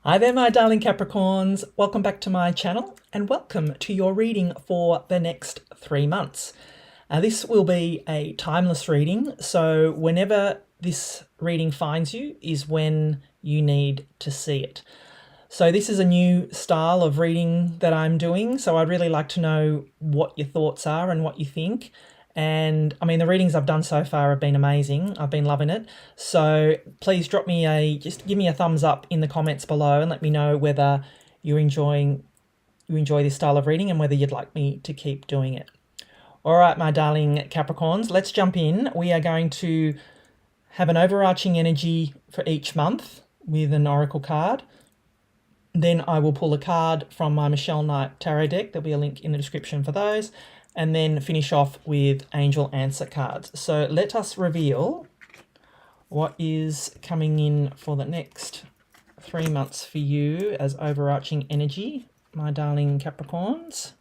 Hi there, my darling Capricorns. Welcome back to my channel and welcome to your reading for the next 3 months. This will be a timeless reading, so whenever this reading finds you is when you need to see it. So this is a new style of reading that I'm doing, so I'd really like to know what your thoughts are and what you think. And I mean, the readings I've done so far have been amazing. I've been loving it. So please just give me a thumbs up in the comments below and let me know whether you enjoy this style of reading and whether you'd like me to keep doing it. All right, my darling Capricorns, let's jump in. We are going to have an overarching energy for each month with an oracle card. Then I will pull a card from my Michelle Knight tarot deck. There'll be a link in the description for those. And then finish off with angel answer cards. So let us reveal what is coming in for the next 3 months for you as overarching energy, my darling Capricorns.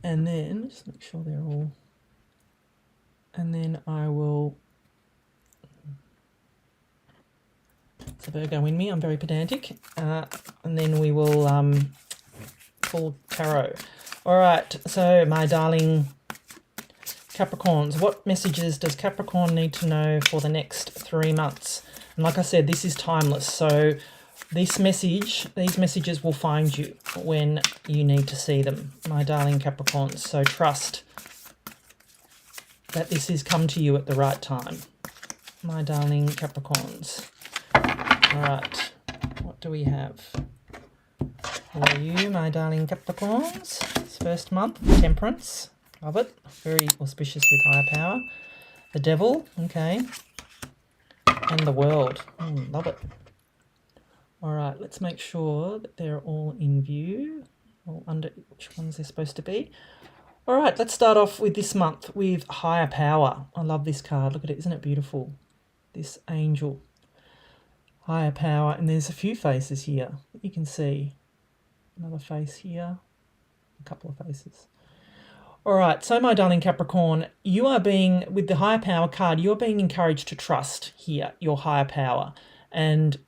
And then, just make sure they're all... And then I will... It's a Virgo in me, I'm very pedantic. And then we will pull tarot. All right, so my darling Capricorns, what messages does Capricorn need to know for the next 3 months? And like I said, this is timeless, so these messages will find you when you need to see them, my darling Capricorns. So trust that this has come to you at the right time, my darling Capricorns. All right, what do we have for you, my darling Capricorns? This first month, Temperance, love it, very auspicious with higher power. The Devil, okay, and the World, love it. All right, let's make sure that they're all in view, or under which ones they're supposed to be. All right, let's start off with this month with higher power. I love this card, look at it, isn't it beautiful? This angel, higher power, and there's a few faces here that you can see. Another face here, a couple of faces. All right, so my darling Capricorn, you are being, with the higher power card, you're being encouraged to trust here, your higher power, and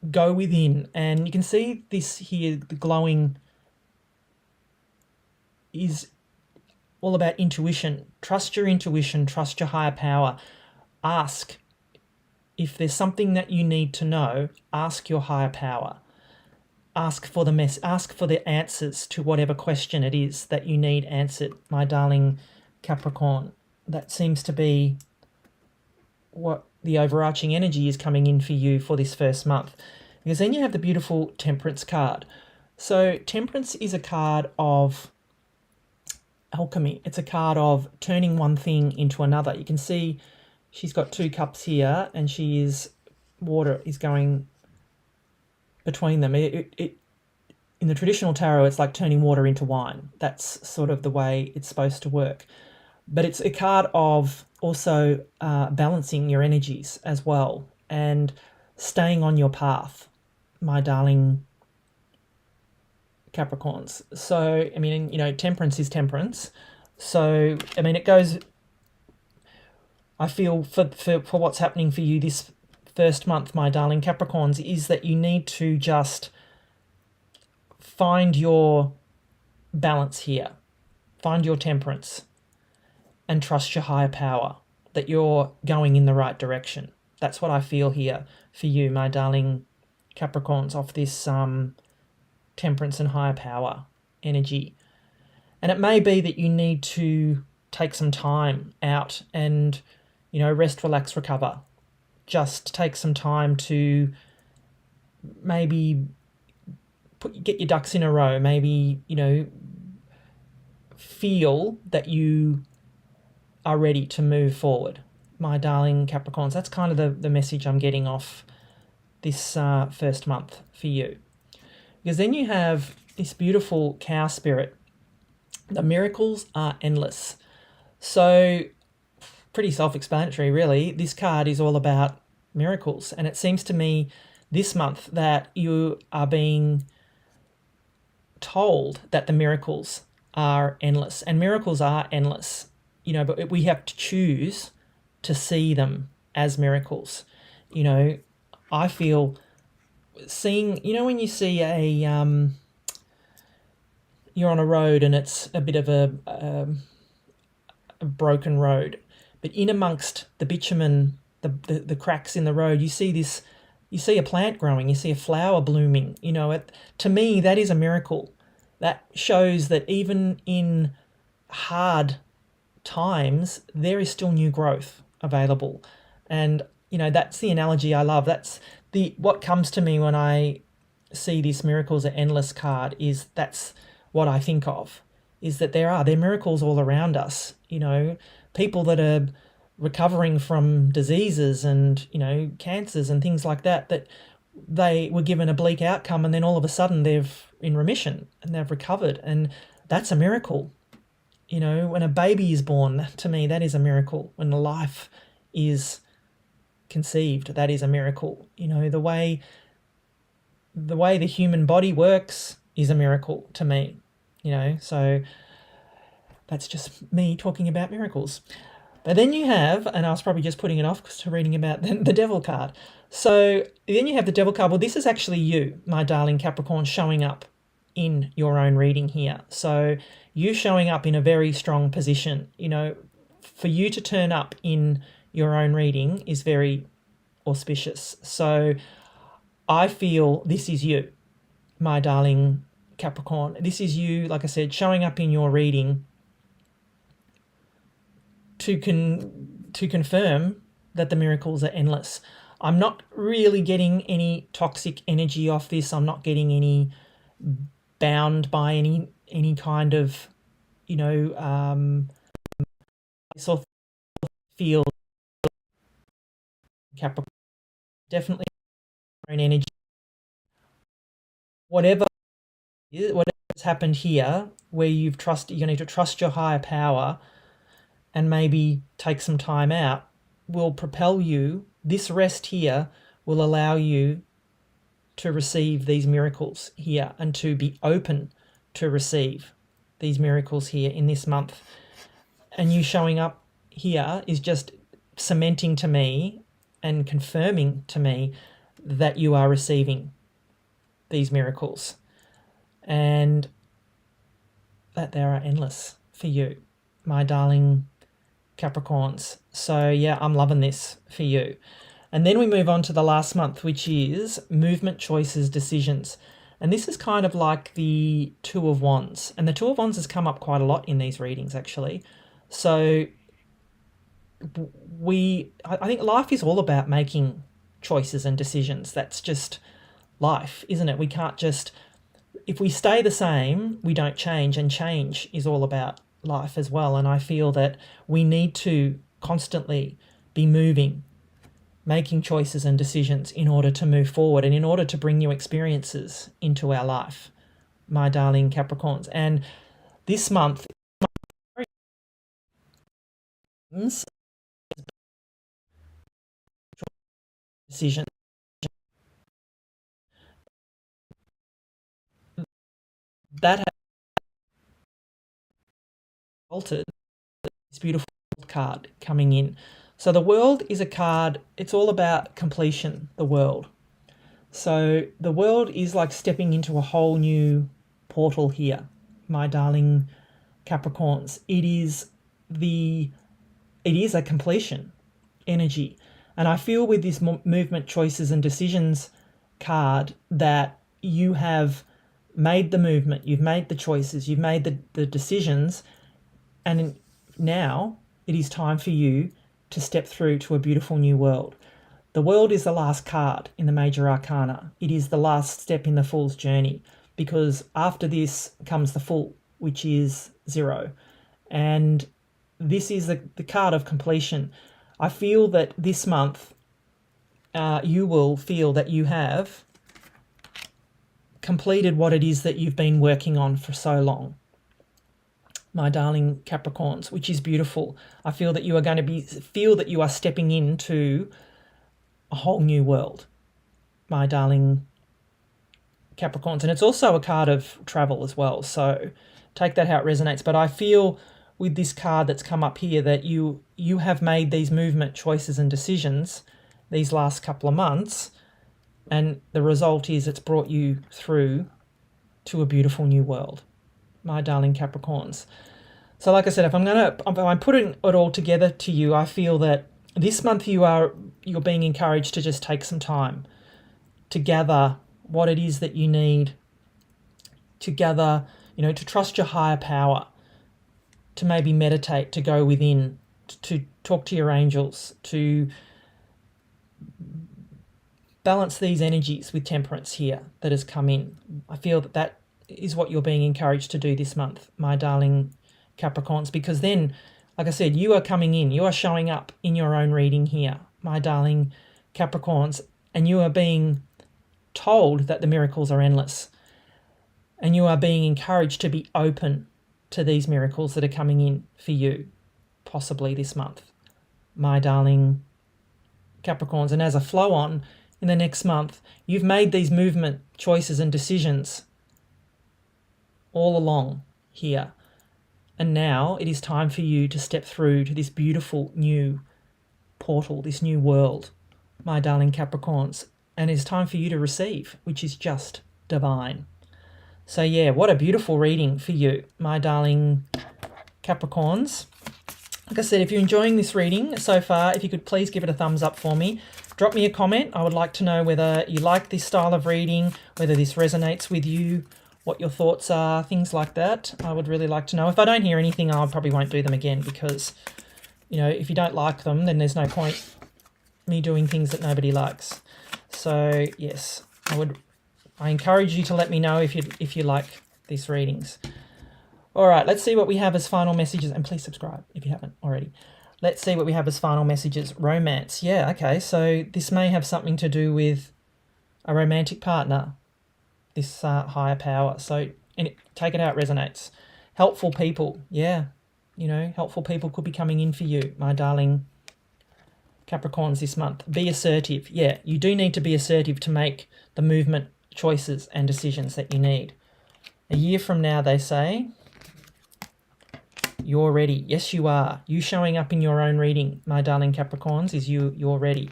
go within. And you can see this here, the glowing is all about intuition. Trust your intuition, trust your higher power. Ask if there's something that you need to know, ask your higher power. Ask for the answers to whatever question it is that you need answered, my darling Capricorn. That seems to be what the overarching energy is coming in for you for this first month. Because then you have the beautiful Temperance card. So Temperance is a card of alchemy. It's a card of turning one thing into another. You can see she's got 2 cups here and water is going between them. In the traditional tarot, it's like turning water into wine. That's sort of the way it's supposed to work. But it's a card of also balancing your energies as well and staying on your path, my darling Capricorns. So, I mean, you know, temperance is temperance. So, I mean, it goes... I feel for what's happening for you this first month, my darling Capricorns, is that you need to just find your balance here. Find your temperance and trust your higher power, that you're going in the right direction. That's what I feel here for you, my darling Capricorns, off this temperance and higher power energy. And it may be that you need to take some time out and, you know, rest, relax, recover. Just take some time to maybe get your ducks in a row, maybe, you know, feel that you are ready to move forward, my darling Capricorns. That's kind of the message I'm getting off this first month for you. Because then you have this beautiful cow spirit. The miracles are endless. So pretty self-explanatory, really. This card is all about miracles. And it seems to me this month that you are being told that the miracles are endless. And miracles are endless, you know, but we have to choose to see them as miracles. You know, I feel seeing, when you see you're on a road and it's a bit of a broken road, but in amongst the bitumen, the cracks in the road, you see a plant growing, you see a flower blooming. To me, that is a miracle. That shows that even in hard times, there is still new growth available. And, that's the analogy I love. That's what comes to me when I see this miracles are endless card. That's what I think of, is that there are miracles all around us. People that are recovering from diseases and, cancers and things like that they were given a bleak outcome, and then all of a sudden they're in remission and they've recovered. And that's a miracle. When a baby is born, to me, that is a miracle. When a life is conceived, that is a miracle. The way the human body works is a miracle to me. So that's just me talking about miracles. But then you have, and I was probably just putting it off to reading about the Devil card. So then you have the Devil card. Well, this is actually you, my darling Capricorn, showing up in your own reading here. So you showing up in a very strong position. For you to turn up in your own reading is very auspicious. So I feel this is you, my darling Capricorn. This is you, like I said, showing up in your reading to confirm that the miracles are endless. I'm not really getting any toxic energy off this. I'm not getting any bound by any kind of, sort of feel Capricorn. Definitely own energy. Whatever has happened here, where you're going to need to trust your higher power and maybe take some time out, will propel you. This rest here will allow you to receive these miracles here and to be open to receive these miracles here in this month. And you showing up here is just cementing to me and confirming to me that you are receiving these miracles and that they are endless for you, my darling Capricorns. So yeah, I'm loving this for you. And then we move on to the last month, which is movement, choices, decisions. And this is kind of like the Two of Wands. And the Two of Wands has come up quite a lot in these readings, actually. So I think life is all about making choices and decisions. That's just life, isn't it? We can't just, if we stay the same, we don't change, and change is all about life as well. And I feel that we need to constantly be moving, making choices and decisions in order to move forward and in order to bring new experiences into our life, my darling Capricorns. And this month, decision that has altered this beautiful card coming in. So the World is a card, it's all about completion, the World. So the World is like stepping into a whole new portal here, my darling Capricorns. It is a completion energy. And I feel with this movement, choices and decisions card that you have made the movement, you've made the choices, you've made the decisions, and now it is time for you to step through to a beautiful new world. The World is the last card in the major arcana. It is the last step in the Fool's journey, because after this comes the Fool, which is 0. And this is the card of completion. I feel that this month you will feel that you have completed what it is that you've been working on for so long, my darling Capricorns, which is beautiful. I feel that you are going to feel that you are stepping into a whole new world, my darling Capricorns. And it's also a card of travel as well, so take that how it resonates. But I feel with this card that's come up here that you have made these movement, choices and decisions these last couple of months, And the result is it's brought you through to a beautiful new world, my darling Capricorns. So like I said, if I'm putting it all together to you, I feel that this month you're being encouraged to just take some time to gather what it is that you need, to gather, to trust your higher power, to maybe meditate, to go within, to talk to your angels, to balance these energies with temperance here that has come in. I feel that is what you're being encouraged to do this month, my darling Capricorns, because then, like I said, you are coming in, you are showing up in your own reading here, my darling Capricorns, and you are being told that the miracles are endless, and you are being encouraged to be open to these miracles that are coming in for you, possibly this month, my darling Capricorns. And as a flow on in the next month, you've made these movement choices and decisions all along here. And now it is time for you to step through to this beautiful new portal, this new world, my darling Capricorns. And it's time for you to receive, which is just divine. So yeah, what a beautiful reading for you, my darling Capricorns. Like I said, if you're enjoying this reading so far, if you could please give it a thumbs up for me. Drop me a comment. I would like to know whether you like this style of reading, whether this resonates with you, what your thoughts are, things like that. I would really like to know. If I don't hear anything, I probably won't do them again because, if you don't like them, then there's no point me doing things that nobody likes. So yes, I encourage you to let me know if you like these readings. All right, let's see what we have as final messages, and please subscribe if you haven't already. Let's see what we have as final messages. Romance. Yeah, okay, so this may have something to do with a romantic partner, this higher power. So take it how it resonates. Helpful people. Yeah, helpful people could be coming in for you, my darling Capricorns, this month. Be assertive. Yeah, you do need to be assertive to make the movement choices and decisions that you need. A year from now, they say, you're ready. Yes, you are. You showing up in your own reading, my darling Capricorns, is you're ready.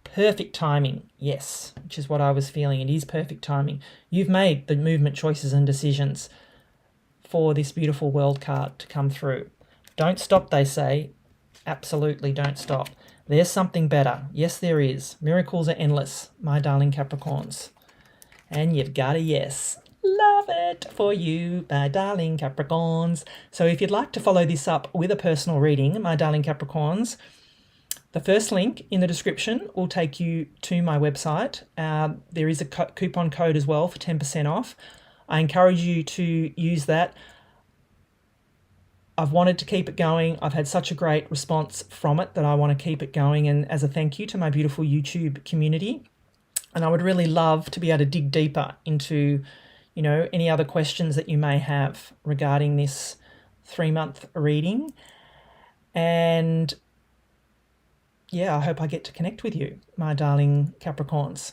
Perfect timing. Yes, which is what I was feeling. It is perfect timing. You've made the movement choices and decisions for this beautiful world card to come through. Don't stop, they say. Absolutely don't stop. There's something better. Yes, there is. Miracles are endless, my darling Capricorns. And you've got a yes. Love it for you, my darling Capricorns. So if you'd like to follow this up with a personal reading, my darling Capricorns, the first link in the description will take you to my website. There is a coupon code as well for 10% off. I encourage you to use that. I've wanted to keep it going. I've had such a great response from it that I want to keep it going, and as a thank you to my beautiful YouTube community. And I would really love to be able to dig deeper into, any other questions that you may have regarding this 3-month reading. And yeah, I hope I get to connect with you, my darling Capricorns.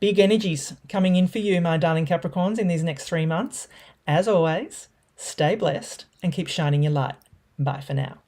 Big energies coming in for you, my darling Capricorns, in these next 3 months. As always, stay blessed and keep shining your light. Bye for now.